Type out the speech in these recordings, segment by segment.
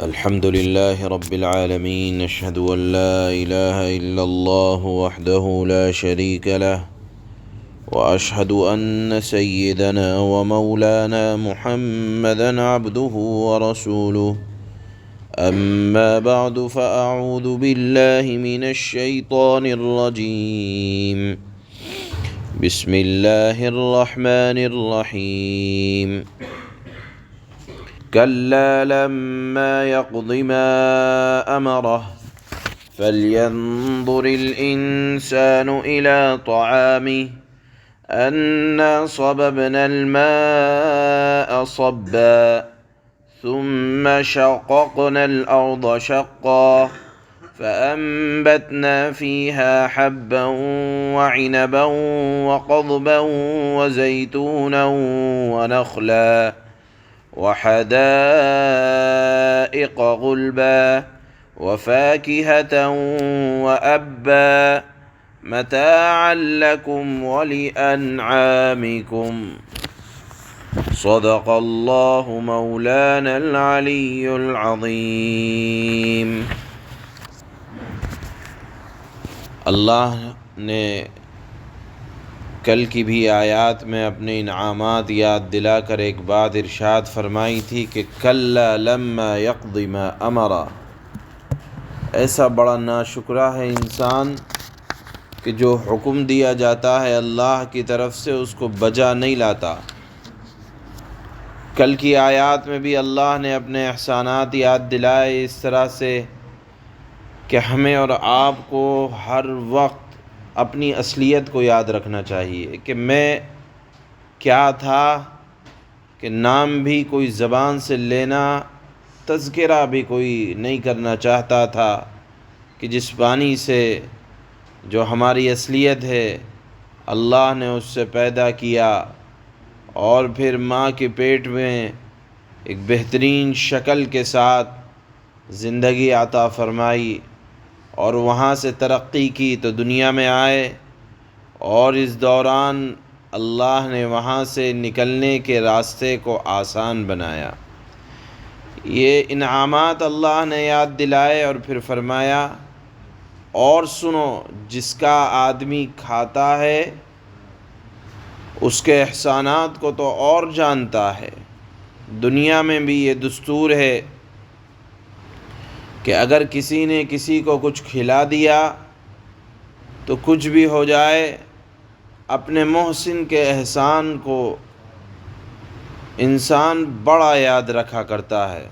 الحمد لله رب العالمين، أشهد أن لا إله إلا الله وحده لا شريك له، وأشهد أن سيدنا ومولانا محمدا عبده ورسوله. أما بعد، فأعوذ بالله من الشيطان الرجيم. بسم الله الرحمن الرحيم. كلا لما يقض ما أمره فلينظر الإنسان إلى طعامه أنا صببنا الماء صبا ثم شققنا الأرض شقا فأنبتنا فيها حبا وعنبا وقضبا وزيتونا ونخلا وحدائق غلبا وفاكهة وأبا متاعا لكم ولأنعامكم. صدق الله مولانا العلي العظيم. اللہ نے کل کی بھی آیات میں اپنے انعامات یاد دلا کر ایک بات ارشاد فرمائی تھی کہ کلا لما یقض ما امرا. ایسا بڑا ناشکرہ ہے انسان کہ جو حکم دیا جاتا ہے اللہ کی طرف سے اس کو بجا نہیں لاتا. کل کی آیات میں بھی اللہ نے اپنے احسانات یاد دلائے اس طرح سے کہ ہمیں اور آپ کو ہر وقت اپنی اصلیت کو یاد رکھنا چاہیے کہ میں کیا تھا، کہ نام بھی کوئی زبان سے لینا، تذکرہ بھی کوئی نہیں کرنا چاہتا تھا، کہ جس پانی سے جو ہماری اصلیت ہے اللہ نے اس سے پیدا کیا اور پھر ماں کے پیٹ میں ایک بہترین شکل کے ساتھ زندگی عطا فرمائی اور وہاں سے ترقی کی تو دنیا میں آئے، اور اس دوران اللہ نے وہاں سے نکلنے کے راستے کو آسان بنایا. یہ انعامات اللہ نے یاد دلائے اور پھر فرمایا اور سنو، جس کا آدمی کھاتا ہے اس کے احسانات کو تو اور جانتا ہے. دنیا میں بھی یہ دستور ہے کہ اگر کسی نے کسی کو کچھ کھلا دیا تو کچھ بھی ہو جائے، اپنے محسن کے احسان کو انسان بڑا یاد رکھا کرتا ہے.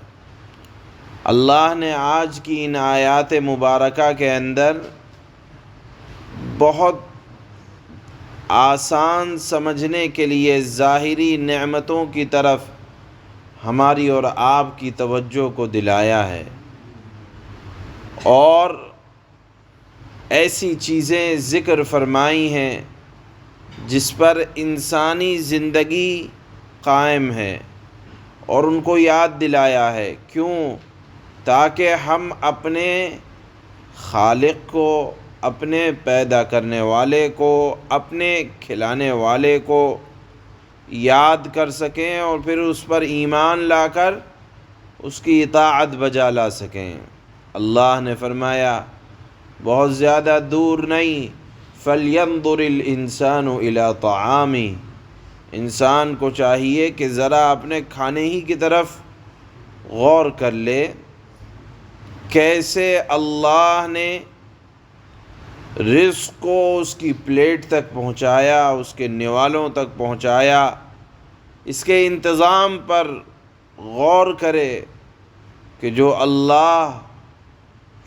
اللہ نے آج کی ان آیات مبارکہ کے اندر بہت آسان سمجھنے کے لیے ظاہری نعمتوں کی طرف ہماری اور آپ کی توجہ کو دلایا ہے، اور ایسی چیزیں ذکر فرمائی ہیں جس پر انسانی زندگی قائم ہے اور ان کو یاد دلایا ہے. کیوں؟ تاکہ ہم اپنے خالق کو، اپنے پیدا کرنے والے کو، اپنے کھلانے والے کو یاد کر سکیں اور پھر اس پر ایمان لا کر اس کی اطاعت بجا لا سکیں. اللہ نے فرمایا بہت زیادہ دور نہیں، فَلْيَنظُرِ الْإِنسَانُ إِلَىٰ طَعَامِهِ. انسان کو چاہیے کہ ذرا اپنے کھانے ہی کی طرف غور کر لے، کیسے اللہ نے رزق کو اس کی پلیٹ تک پہنچایا، اس کے نوالوں تک پہنچایا. اس کے انتظام پر غور کرے کہ جو اللہ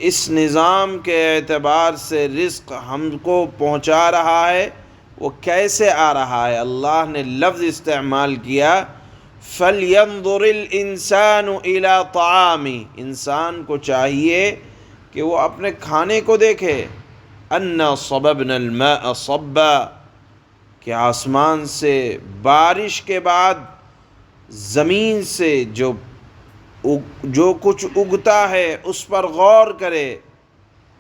اس نظام کے اعتبار سے رزق ہم کو پہنچا رہا ہے وہ کیسے آ رہا ہے. اللہ نے لفظ استعمال کیا فَلْيَنظُرِ الْإِنسَانُ إِلَىٰ طَعَامِهِ. انسان کو چاہیے کہ وہ اپنے کھانے کو دیکھے. أَنَّا صَبَبْنَا الْمَاءَ صَبًّا، کہ آسمان سے بارش کے بعد زمین سے جو کچھ اگتا ہے اس پر غور کرے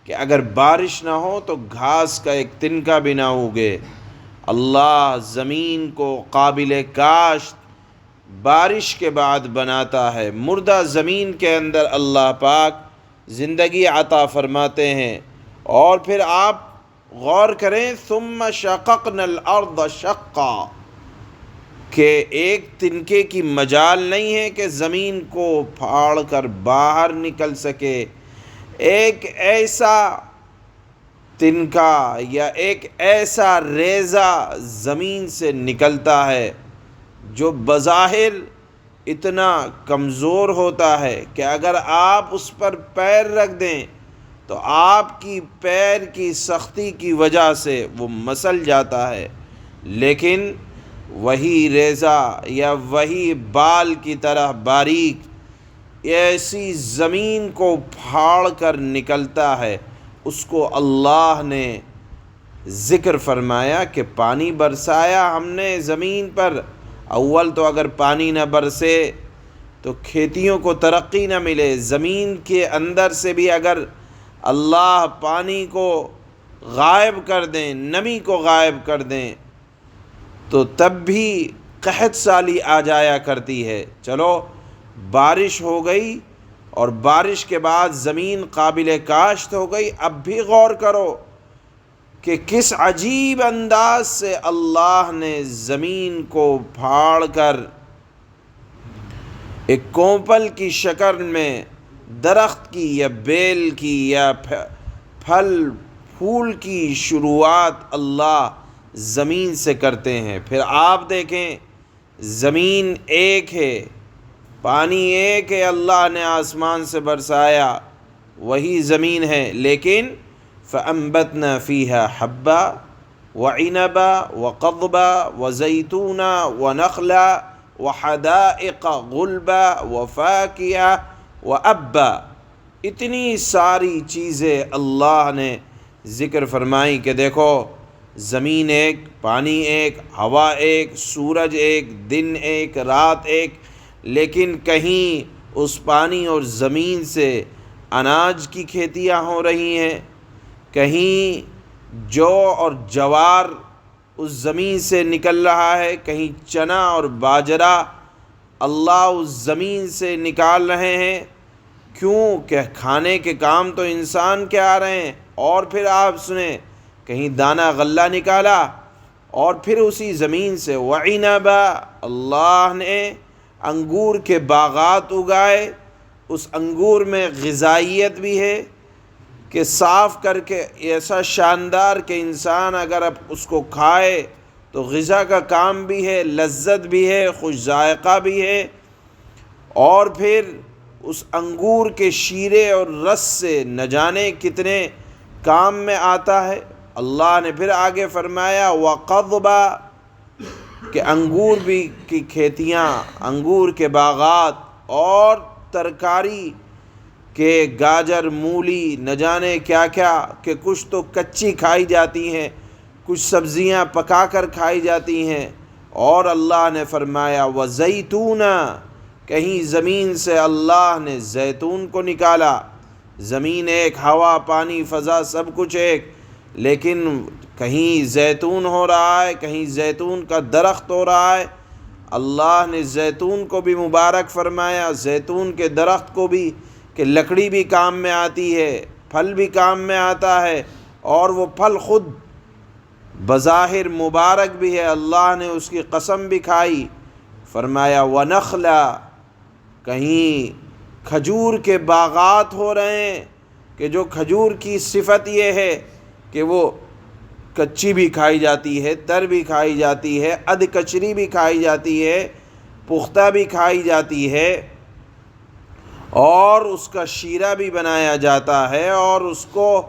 کہ اگر بارش نہ ہو تو گھاس کا ایک تنکا بھی نہ اگے. اللہ زمین کو قابل کاشت بارش کے بعد بناتا ہے۔ مردہ زمین کے اندر اللہ پاک زندگی عطا فرماتے ہیں۔ اور پھر آپ غور کریں، ثم شققنا الارض شقا، کہ ایک تنکے کی مجال نہیں ہے کہ زمین کو پھاڑ کر باہر نکل سکے۔ ایک ایسا تنکا یا ایک ایسا ریزہ زمین سے نکلتا ہے جو بظاہر اتنا کمزور ہوتا ہے کہ اگر آپ اس پر پیر رکھ دیں تو آپ کی پیر کی سختی کی وجہ سے وہ مسل جاتا ہے، لیکن وہی ریزہ یا وہی بال کی طرح باریک ایسی زمین کو پھاڑ کر نکلتا ہے۔ اس کو اللہ نے ذکر فرمایا کہ پانی برسایا ہم نے زمین پر۔ اول تو اگر پانی نہ برسے تو کھیتیوں کو ترقی نہ ملے۔ زمین کے اندر سے بھی اگر اللہ پانی کو غائب کر دیں، نمی کو غائب کر دیں، تو تب بھی قحط سالی آ جایا کرتی ہے۔ چلو بارش ہو گئی اور بارش کے بعد زمین قابل کاشت ہو گئی، اب بھی غور کرو کہ کس عجیب انداز سے اللہ نے زمین کو پھاڑ کر ایک کونپل کی شکل میں درخت کی یا بیل کی یا پھل پھول کی شروعات اللہ زمین سے کرتے ہیں۔ پھر آپ دیکھیں، زمین ایک ہے، پانی ایک ہے، اللہ نے آسمان سے برسایا، وہی زمین ہے، لیکن فَأَنبَتْنَا فِيهَا حَبًّا وَعِنَبًا وَقَضْبًا وَزَيْتُونًا وَنَخْلًا وَحَدَائِقَ غُلْبًا وَفَاكِهَةً وَأَبًّا۔ اتنی ساری چیزیں اللہ نے ذکر فرمائی کہ دیکھو، زمین ایک، پانی ایک، ہوا ایک، سورج ایک، دن ایک، رات ایک، لیکن کہیں اس پانی اور زمین سے اناج کی کھیتیاں ہو رہی ہیں، کہیں جو اور جوار اس زمین سے نکل رہا ہے، کہیں چنا اور باجرہ اللہ اس زمین سے نکال رہے ہیں۔ کیوں کہ کھانے کے کام تو انسان کے آ رہے ہیں۔ اور پھر آپ سنیں، کہیں دانہ غلہ نکالا اور پھر اسی زمین سے وَعِنَبًا، اللہ نے انگور کے باغات اگائے۔ اس انگور میں غذائیت بھی ہے کہ صاف کر کے ایسا شاندار کہ انسان اگر اب اس کو کھائے تو غذا کا کام بھی ہے، لذت بھی ہے، خوش ذائقہ بھی ہے۔ اور پھر اس انگور کے شیرے اور رس سے نہ جانے کتنے کام میں آتا ہے۔ اللہ نے پھر آگے فرمایا وَقَضْبًا، کہ انگور بھی کی کھیتیاں، انگور کے باغات اور ترکاری کہ گاجر، مولی، نہ جانے کیا کیا، کہ کچھ تو کچی کھائی جاتی ہیں، کچھ سبزیاں پکا کر کھائی جاتی ہیں۔ اور اللہ نے فرمایا وَزَيْتُونًا، کہیں زمین سے اللہ نے زیتون کو نکالا۔ زمین ایک، ہوا، پانی، فضا سب کچھ ایک، لیکن کہیں زیتون ہو رہا ہے، کہیں زیتون کا درخت ہو رہا ہے۔ اللہ نے زیتون کو بھی مبارک فرمایا، زیتون کے درخت کو بھی، کہ لکڑی بھی کام میں آتی ہے، پھل بھی کام میں آتا ہے، اور وہ پھل خود بظاہر مبارک بھی ہے، اللہ نے اس کی قسم بھی کھائی، فرمایا وَنَخْلًا، کہیں کھجور کے باغات ہو رہے ہیں کہ جو کھجور کی صفت یہ ہے کہ وہ کچی بھی کھائی جاتی ہے، تر بھی کھائی جاتی ہے، ادھ کچری بھی کھائی جاتی ہے، پختہ بھی کھائی جاتی ہے، اور اس کا شیرہ بھی بنایا جاتا ہے، اور اس کو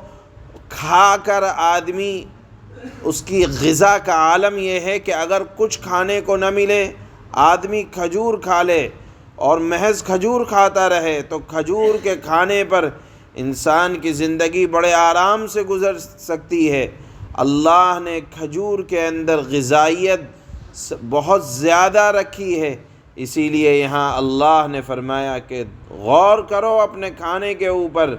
کھا کر آدمی، اس کی غذا کا عالم یہ ہے کہ اگر کچھ کھانے کو نہ ملے، آدمی کھجور کھا لے اور محض کھجور کھاتا رہے تو کھجور کے کھانے پر انسان کی زندگی بڑے آرام سے گزر سکتی ہے۔ اللہ نے کھجور کے اندر غذائیت بہت زیادہ رکھی ہے، اسی لیے یہاں اللہ نے فرمایا کہ غور کرو اپنے کھانے کے اوپر،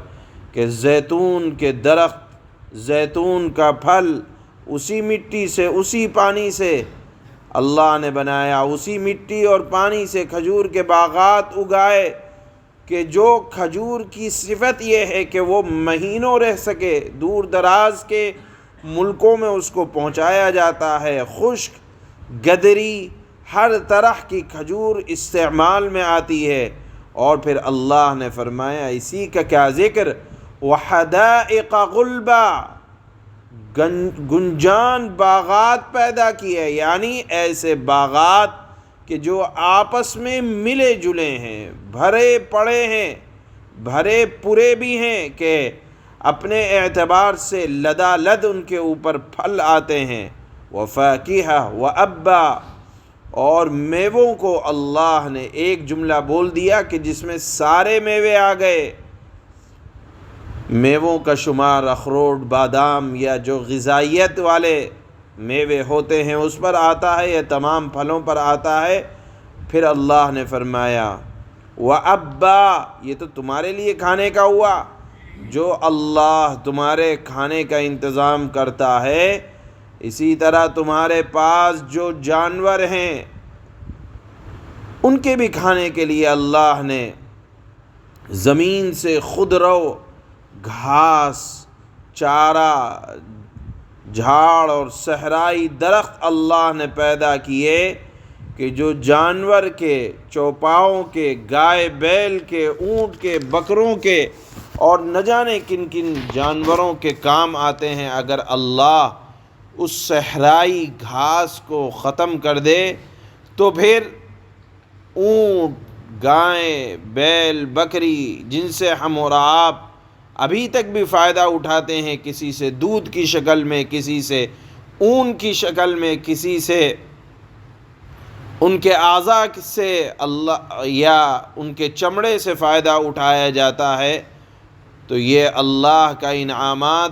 کہ زیتون کے درخت، زیتون کا پھل، اسی مٹی سے، اسی پانی سے اللہ نے بنایا اسی مٹی اور پانی سے کھجور کے باغات اگائے کہ جو کھجور کی صفت یہ ہے کہ وہ مہینوں رہ سکے، دور دراز کے ملکوں میں اس کو پہنچایا جاتا ہے، خشک، گدری، ہر طرح کی کھجور استعمال میں آتی ہے۔ اور پھر اللہ نے فرمایا اسی کا کیا ذکر، وحدائق غلبا، گنجان باغات پیدا کیے، یعنی ایسے باغات کہ جو آپس میں ملے جلے ہیں، بھرے پڑے ہیں، بھرے پورے بھی ہیں کہ اپنے اعتبار سے لدالد ان کے اوپر پھل آتے ہیں، وفاکہہ وابا، اور میووں کو اللہ نے ایک جملہ بول دیا کہ جس میں سارے میوے آ گئے۔ میووں کا شمار اخروٹ، بادام یا جو غذائیت والے میوے ہوتے ہیں اس پر آتا ہے یا تمام پھلوں پر آتا ہے۔ پھر اللہ نے فرمایا وَأَبَّا، یہ تو تمہارے لیے کھانے کا ہوا، جو اللہ تمہارے کھانے کا انتظام کرتا ہے اسی طرح تمہارے پاس جو جانور ہیں ان کے بھی کھانے کے لیے اللہ نے زمین سے خودرو گھاس، چارہ، جھاڑ اور صحرائی درخت اللہ نے پیدا کیے کہ جو جانور کے، چوپاؤں کے، گائے بیل کے، اونٹ کے، بکروں کے اور نہ جانے کن کن جانوروں کے کام آتے ہیں۔ اگر اللہ اس صحرائی گھاس کو ختم کر دے تو پھر اونٹ، گائے، بیل، بکری جن سے ہم اور آپ ابھی تک بھی فائدہ اٹھاتے ہیں، کسی سے دودھ کی شکل میں، کسی سے اون کی شکل میں، کسی سے ان کے اعضاء سے اللہ یا ان کے چمڑے سے فائدہ اٹھایا جاتا ہے، تو یہ اللہ کا انعامات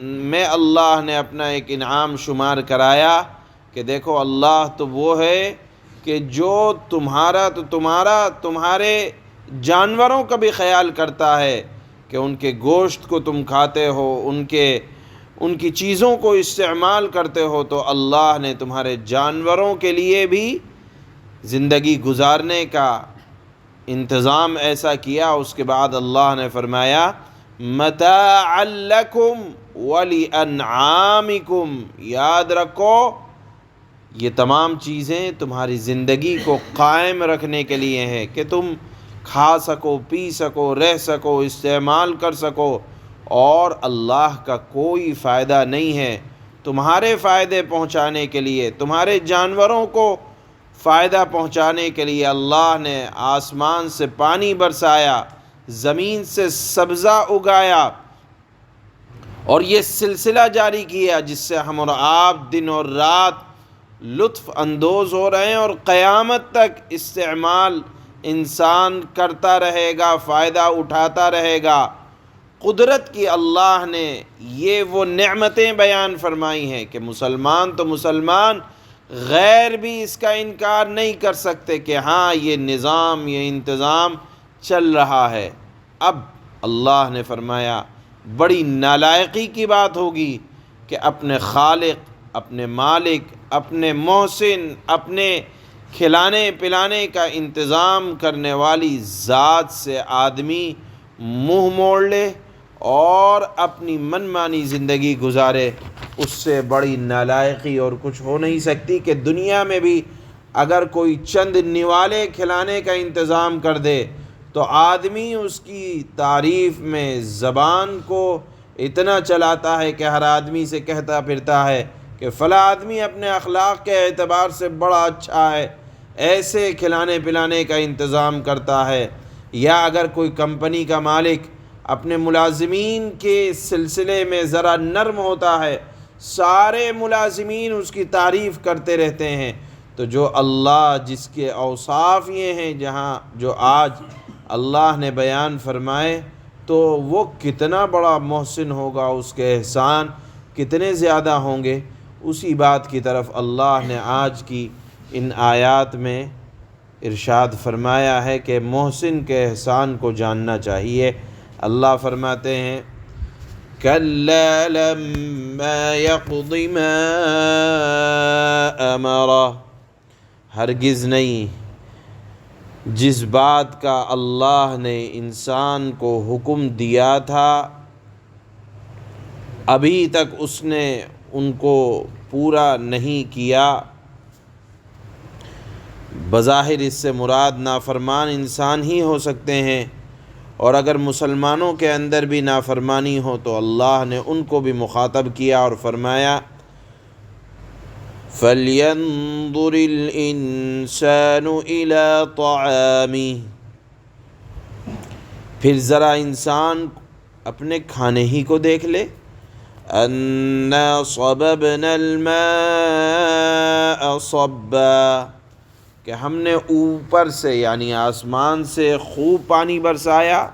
میں اللہ نے اپنا ایک انعام شمار کرایا کہ دیکھو اللہ تو وہ ہے کہ جو تمہارے جانوروں کا بھی خیال کرتا ہے کہ ان کے گوشت کو تم کھاتے ہو، ان کی چیزوں کو استعمال کرتے ہو، تو اللہ نے تمہارے جانوروں کے لیے بھی زندگی گزارنے کا انتظام ایسا کیا۔ اس کے بعد اللہ نے فرمایا متاعا لکم ولانعامکم، یاد رکھو یہ تمام چیزیں تمہاری زندگی کو قائم رکھنے کے لیے ہیں کہ تم کھا سکو، پی سکو، رہ سکو، استعمال کر سکو، اور اللہ کا کوئی فائدہ نہیں ہے تمہارے فائدے پہنچانے کے لیے، تمہارے جانوروں کو فائدہ پہنچانے کے لیے اللہ نے آسمان سے پانی برسایا، زمین سے سبزہ اگایا اور یہ سلسلہ جاری کیا جس سے ہم اور آپ دن اور رات لطف اندوز ہو رہے ہیں، اور قیامت تک استعمال انسان کرتا رہے گا، فائدہ اٹھاتا رہے گا۔ قدرت کی اللہ نے یہ وہ نعمتیں بیان فرمائی ہیں کہ مسلمان تو مسلمان، غیر بھی اس کا انکار نہیں کر سکتے کہ ہاں یہ نظام، یہ انتظام چل رہا ہے۔ اب اللہ نے فرمایا بڑی نالائقی کی بات ہوگی کہ اپنے خالق، اپنے مالک، اپنے محسن، اپنے کھلانے پلانے کا انتظام کرنے والی ذات سے آدمی منہ موڑ لے اور اپنی من مانی زندگی گزارے۔ اس سے بڑی نالائقی اور کچھ ہو نہیں سکتی کہ دنیا میں بھی اگر کوئی چند نوالے کھلانے کا انتظام کر دے تو آدمی اس کی تعریف میں زبان کو اتنا چلاتا ہے کہ ہر آدمی سے کہتا پھرتا ہے کہ فلاں آدمی اپنے اخلاق کے اعتبار سے بڑا اچھا ہے، ایسے کھلانے پلانے کا انتظام کرتا ہے۔ یا اگر کوئی کمپنی کا مالک اپنے ملازمین کے سلسلے میں ذرا نرم ہوتا ہے، سارے ملازمین اس کی تعریف کرتے رہتے ہیں، تو جو اللہ جس کے اوصاف یہ ہیں جو آج اللہ نے بیان فرمائے، تو وہ کتنا بڑا محسن ہوگا، اس کے احسان کتنے زیادہ ہوں گے۔ اسی بات کی طرف اللہ نے آج کی ان آیات میں ارشاد فرمایا ہے کہ محسن کے احسان کو جاننا چاہیے۔ اللہ فرماتے ہیں كَلَّا لَمَّا يَقْضِ مَا أَمَرَهُ، ہرگز نہیں۔ جس بات کا اللہ نے انسان کو حکم دیا تھا ابھی تک اس نے ان کو پورا نہیں کیا۔ بظاہر اس سے مراد نافرمان انسان ہی ہو سکتے ہیں، اور اگر مسلمانوں کے اندر بھی نافرمانی ہو تو اللہ نے ان کو بھی مخاطب کیا اور فرمایا فَلْيَنظُرِ الْإِنسَانُ إِلَىٰ طَعَامِهِ، پھر ذرا انسان اپنے کھانے ہی کو دیکھ لے۔ أَنَّا صَبَبْنَا الْمَاءَ صَبًّا، کہ ہم نے اوپر سے یعنی آسمان سے خوب پانی برسایا۔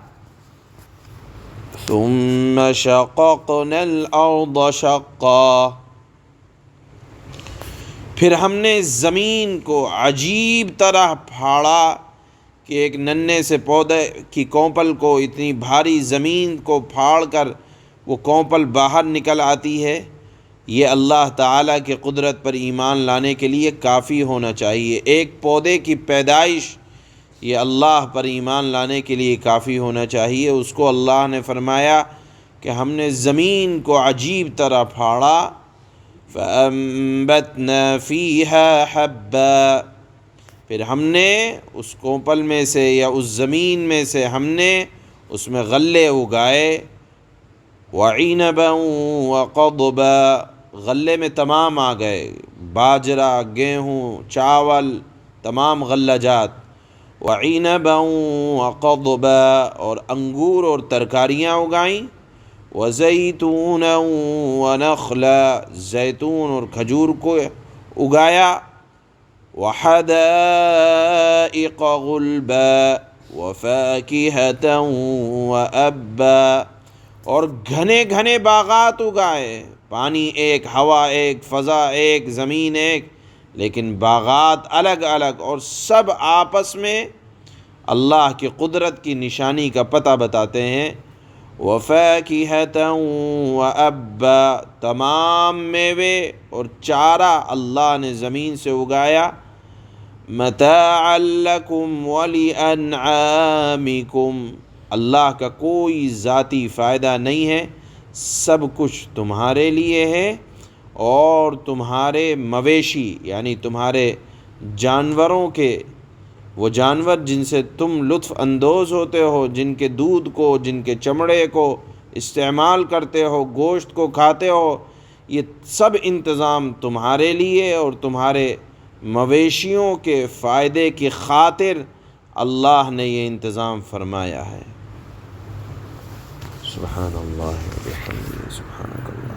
ثُمَّ شَقَقْنَا الْأَرْضَ شَقًّا، پھر ہم نے زمین کو عجیب طرح پھاڑا کہ ایک ننھے سے پودے کی کونپل کو اتنی بھاری زمین کو پھاڑ کر وہ کونپل باہر نکل آتی ہے۔ یہ اللہ تعالیٰ کی قدرت پر ایمان لانے کے لیے کافی ہونا چاہیے۔ ایک پودے کی پیدائش یہ اللہ پر ایمان لانے کے لیے کافی ہونا چاہیے۔ اس کو اللہ نے فرمایا کہ ہم نے زمین کو عجیب طرح پھاڑا۔ فَأَنبَتْنَا فِيهَا حَبًّا، پھر ہم نے اس کونپل میں سے یا اس زمین میں سے ہم نے اس میں غلے اگائے۔ وَعِنَبًا وَقَضْبًا، غلے میں تمام آ گئے، باجرہ، گیہوں، چاول، تمام غلہ جات۔ وَعِنَبًا وَقَضْبًا، اور انگور اور ترکاریاں اگائیں۔ وَزَيْتُونًا وَنَخْلًا، زیتون اور کھجور کو اگایا۔ وَحَدَائِقَ غُلْبًا وَفَاكِهَةً وَأَبًّا، اور گھنے گھنے باغات اگائے۔ پانی ایک، ہوا ایک، فضا ایک، زمین ایک، لیکن باغات الگ الگ، اور سب آپس میں اللہ کی قدرت کی نشانی کا پتہ بتاتے ہیں۔ وَفَاكِهَةً وَأَبًّا، تمام میوے اور چارہ اللہ نے زمین سے اگایا۔ مَتَاعًا لَكُمْ وَلِأَنْعَامِكُمْ، اللہ کا کوئی ذاتی فائدہ نہیں ہے، سب کچھ تمہارے لیے ہے اور تمہارے مویشی یعنی تمہارے جانوروں کے، وہ جانور جن سے تم لطف اندوز ہوتے ہو، جن کے دودھ کو، جن کے چمڑے کو استعمال کرتے ہو، گوشت کو کھاتے ہو، یہ سب انتظام تمہارے لیے اور تمہارے مویشیوں کے فائدے کی خاطر اللہ نے یہ انتظام فرمایا ہے۔ سبحان اللہ و بحمدہ، سبحانک اللہ۔